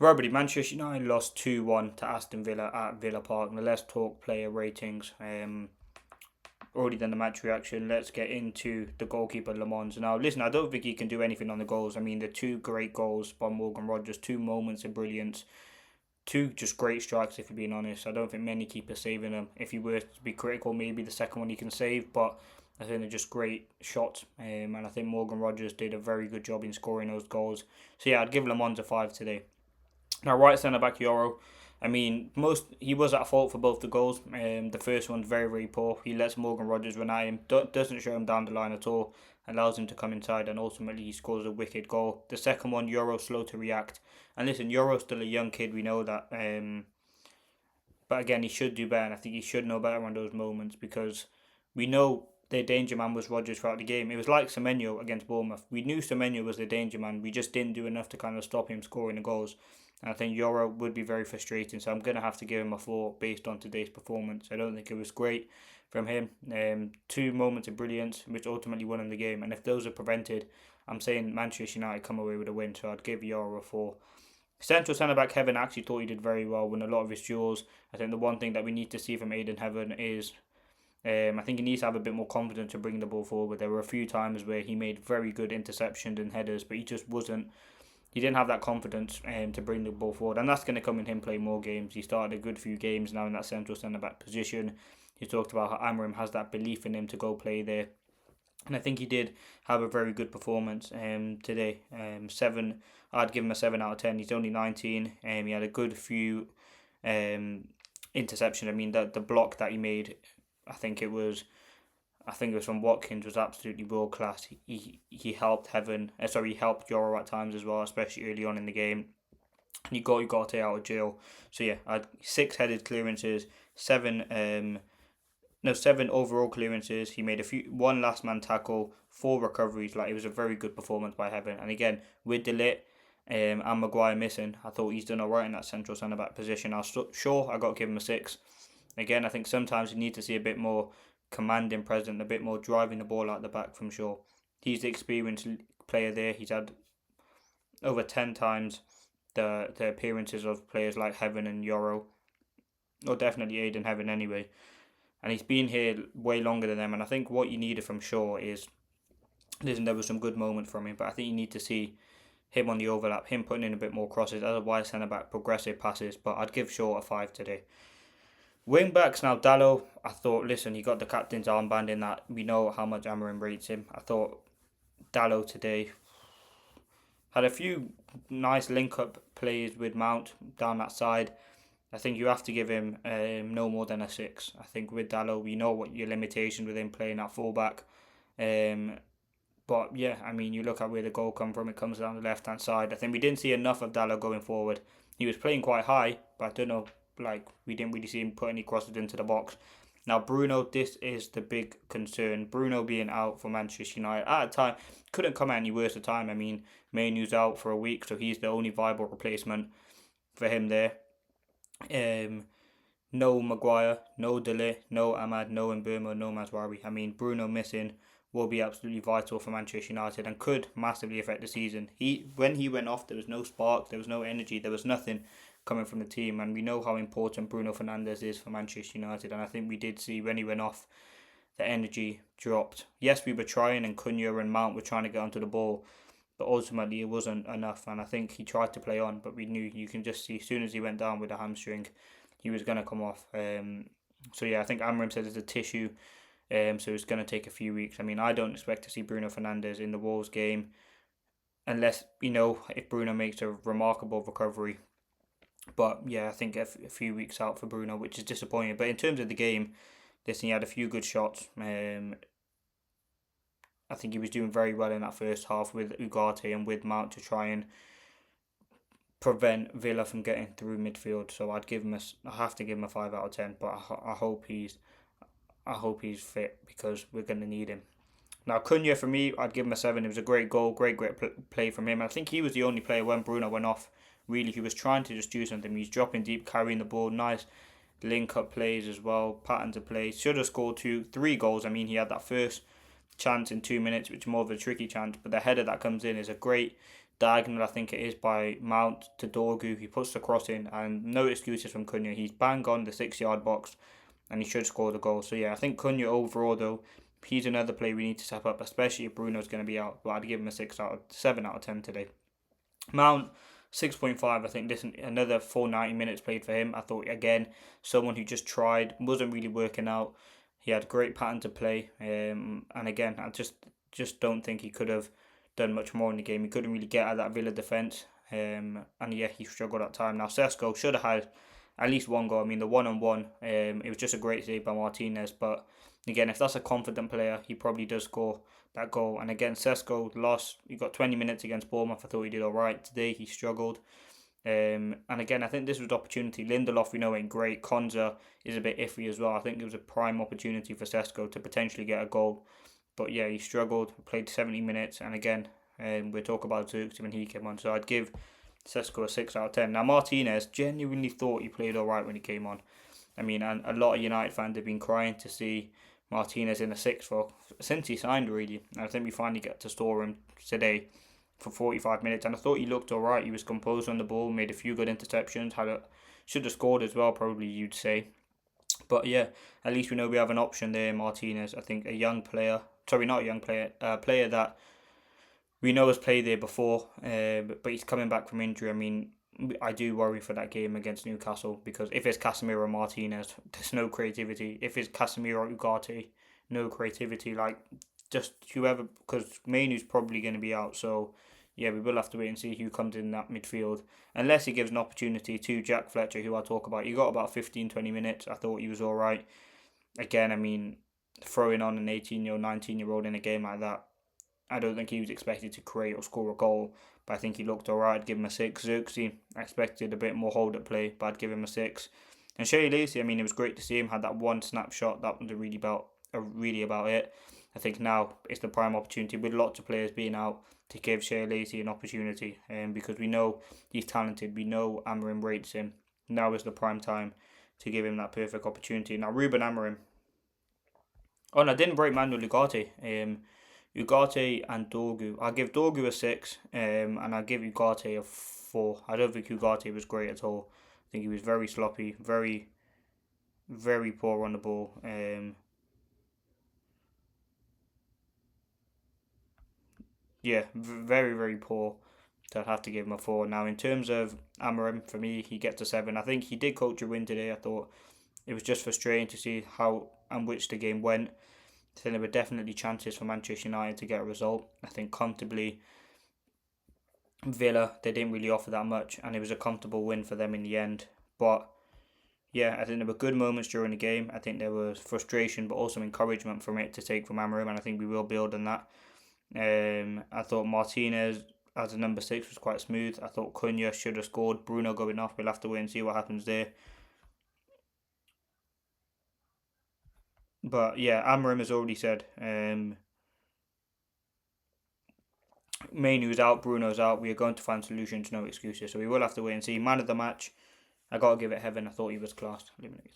Right, buddy, Manchester United lost 2-1 to Aston Villa at Villa Park. Now let's talk player ratings. Already done the match reaction. Let's get into the goalkeeper, Le Mans. Now, listen, I don't think he can do anything on the goals. I mean, the two great goals by Morgan Rogers, two moments of brilliance, two just great strikes, if you're being honest. I don't think many keepers saving them. If you were to be critical, maybe the second one he can save, but I think they're just great shots. And I think Morgan Rogers did a very good job in scoring those goals. So, yeah, I'd give Le Mans a 5 today. Now, right centre back Euro, I mean, he was at fault for both the goals. The first one's very, very poor. He lets Morgan Rogers run at him, doesn't show him down the line at all, allows him to come inside, and ultimately he scores a wicked goal. The second one, Euro slow to react. And listen, Euro's still a young kid, we know that. But again, he should do better, and I think he should know better on those moments because we know their danger man was Rogers throughout the game. It was like Semenyo against Bournemouth. We knew Semenyo was the danger man. We just didn't do enough to kind of stop him scoring the goals. And I think Euro would be very frustrating, so I'm going to have to give him a 4 based on today's performance. I don't think it was great from him. Two moments of brilliance, which ultimately won him the game. And if those are prevented, I'm saying Manchester United come away with a win, so I'd give Euro a 4. Central centre back Heaven actually thought he did very well, won a lot of his duels. I think the one thing that we need to see from Aiden Heaven is I think he needs to have a bit more confidence to bring the ball forward. There were a few times where he made very good interceptions and headers, but he just wasn't. He didn't have that confidence to bring the ball forward, and that's going to come in him playing more games. He started a good few games now in that central centre back position. He talked about how Amarim has that belief in him to go play there, and I think he did have a very good performance today. Seven, I'd give him a 7 out of 10. He's only 19. He had a good few interceptions. I mean, the block that he made, I think it was from Watkins, was absolutely world class. He helped he helped Joro at times as well, especially early on in the game. And he got Ugarte out of jail. So yeah, I had 6 headed clearances, seven overall clearances. He made one last man tackle, 4 recoveries. Like, it was a very good performance by Heaven. And again, with Delit and Maguire missing, I thought he's done alright in that central centre back position. Sure, I got to give him a 6. Again, I think sometimes you need to see a bit more commanding present, a bit more driving the ball out the back from Shaw. He's the experienced player there. He's had over 10 times the appearances of players like Heaven and Euro, or definitely Aiden Heaven anyway. And he's been here way longer than them. And I think what you needed from Shaw is, listen, there was some good moments from him, but I think you need to see him on the overlap, him putting in a bit more crosses, as a wide centre back, progressive passes. But I'd give Shaw a 5 today. Wing backs now, Dallo, I thought, listen, he got the captain's armband in that. We know how much Amarim rates him. I thought Dallo today had a few nice link-up plays with Mount down that side. I think you have to give him no more than a 6. I think with Dallo, we know what your limitations with him playing at fullback. But yeah, I mean, you look at where the goal come from, it comes down the left-hand side. I think we didn't see enough of Dallo going forward. He was playing quite high, but I don't know, we didn't really see him put any crosses into the box. Now, Bruno, this is the big concern. Bruno being out for Manchester United at a time, couldn't come at any worse a time. I mean, Mainu's out for a week, so he's the only viable replacement for him there. No Maguire, no Dele, no Ahmad, no Mburmo, no Maswari. I mean, Bruno missing will be absolutely vital for Manchester United and could massively affect the season. When he went off, there was no spark, there was no energy, there was nothing coming from the team, and we know how important Bruno Fernandes is for Manchester United, and I think we did see when he went off, the energy dropped. Yes, we were trying, and Cunha and Mount were trying to get onto the ball, but ultimately it wasn't enough, and I think he tried to play on, but we knew, you can just see as soon as he went down with a hamstring, he was going to come off. So yeah, I think Amram said it's a tissue, so it's going to take a few weeks. I mean, I don't expect to see Bruno Fernandes in the Wolves game, unless, if Bruno makes a remarkable recovery. But yeah, I think a few weeks out for Bruno, which is disappointing. But in terms of the game, listen, he had a few good shots. I think he was doing very well in that first half with Ugarte and with Mount to try and prevent Villa from getting through midfield. So I have to give him a 5 out of 10. But I hope he's fit because we're going to need him. Now, Cunha, for me, I'd give him a 7. It was a great goal, great play from him. I think he was the only player when Bruno went off. Really, he was trying to just do something. He's dropping deep, carrying the ball, nice link-up plays as well, patterns of play. Should have scored 3 goals. I mean, he had that first chance in 2 minutes, which is more of a tricky chance, but the header that comes in is a great diagonal, I think it is, by Mount to Dorgu. He puts the cross in, and no excuses from Cunha. He's bang on the 6 yard box, and he should score the goal. So yeah, I think Cunha overall though, he's another player we need to step up, especially if Bruno's going to be out. But I'd give him a 7 out of 10 today. Mount 6.5. I think this is another full 90 minutes played for him. I thought again, someone who just tried, wasn't really working out. He had a great pattern to play, and again, I just don't think he could have done much more in the game. He couldn't really get at that Villa defence, and yeah, he struggled at time. Now Sesko should have had at least one goal. I mean, the 1-on-1, it was just a great save by Martinez. But again, if that's a confident player, he probably does score that goal. And again, Sesko he got 20 minutes against Bournemouth. I thought he did all right. Today he struggled. And again, I think this was the opportunity. Lindelof, we know, ain't great. Konza is a bit iffy as well. I think it was a prime opportunity for Sesko to potentially get a goal. But yeah, he struggled, played 70 minutes. And again, we'll talk about Xerxes when he came on. So I'd give Sesko a 6 out of 10. Now, Martinez, genuinely thought he played all right when he came on. I mean, and a lot of United fans have been crying to see Martinez in a 6 for since he signed, really. And I think we finally get to store him today for 45 minutes. And I thought he looked all right. He was composed on the ball, made a few good interceptions, should have scored as well, probably, you'd say. But yeah, at least we know we have an option there, Martinez. I think a young player, sorry, not a young player, a player that we know has played there before, but he's coming back from injury. I mean, I do worry for that game against Newcastle, because if it's Casemiro or Martinez, there's no creativity. If it's Casemiro or Ugarte, no creativity. Like, just whoever, because Mainu's probably going to be out. So yeah, we will have to wait and see who comes in that midfield. Unless he gives an opportunity to Jack Fletcher, who I'll talk about. He got about 15-20 minutes. I thought he was all right. Again, I mean, throwing on an 18-year-old, 19-year-old in a game like that, I don't think he was expected to create or score a goal, but I think he looked alright. I'd give him a 6. Xerxes, I expected a bit more hold at play, but I'd give him a 6. And Shea Lacey, I mean, it was great to see him, had that one snapshot. That was really about it. I think now it's the prime opportunity, with lots of players being out, to give Shea Lacey an opportunity, because we know he's talented, we know Amorim rates him. Now is the prime time to give him that perfect opportunity. Now, Ruben Amorim. Oh, and I didn't break Manuel Ugarte. Ugarte and Dorgu. I'll give Dorgu a 6, and I'll give Ugarte a 4. I don't think Ugarte was great at all. I think he was very sloppy, very, very poor on the ball. Yeah, very, very poor. So I'd have to give him a 4. Now, in terms of Amorim, for me, he gets a 7. I think he did coach a win today. I thought it was just frustrating to see how and which the game went. I think there were definitely chances for Manchester United to get a result. I think comfortably, Villa, they didn't really offer that much, and it was a comfortable win for them in the end. But yeah, I think there were good moments during the game. I think there was frustration, but also encouragement from it to take from Amorim, and I think we will build on that. I thought Martinez as a number 6 was quite smooth. I thought Cunha should have scored. Bruno going off, we'll have to wait and see what happens there. But yeah, Amorim has already said Mainu's out, Bruno's out. We are going to find solutions, no excuses. So we will have to wait and see. Man of the match, I got to give it Heaven. I thought he was class. Eliminated.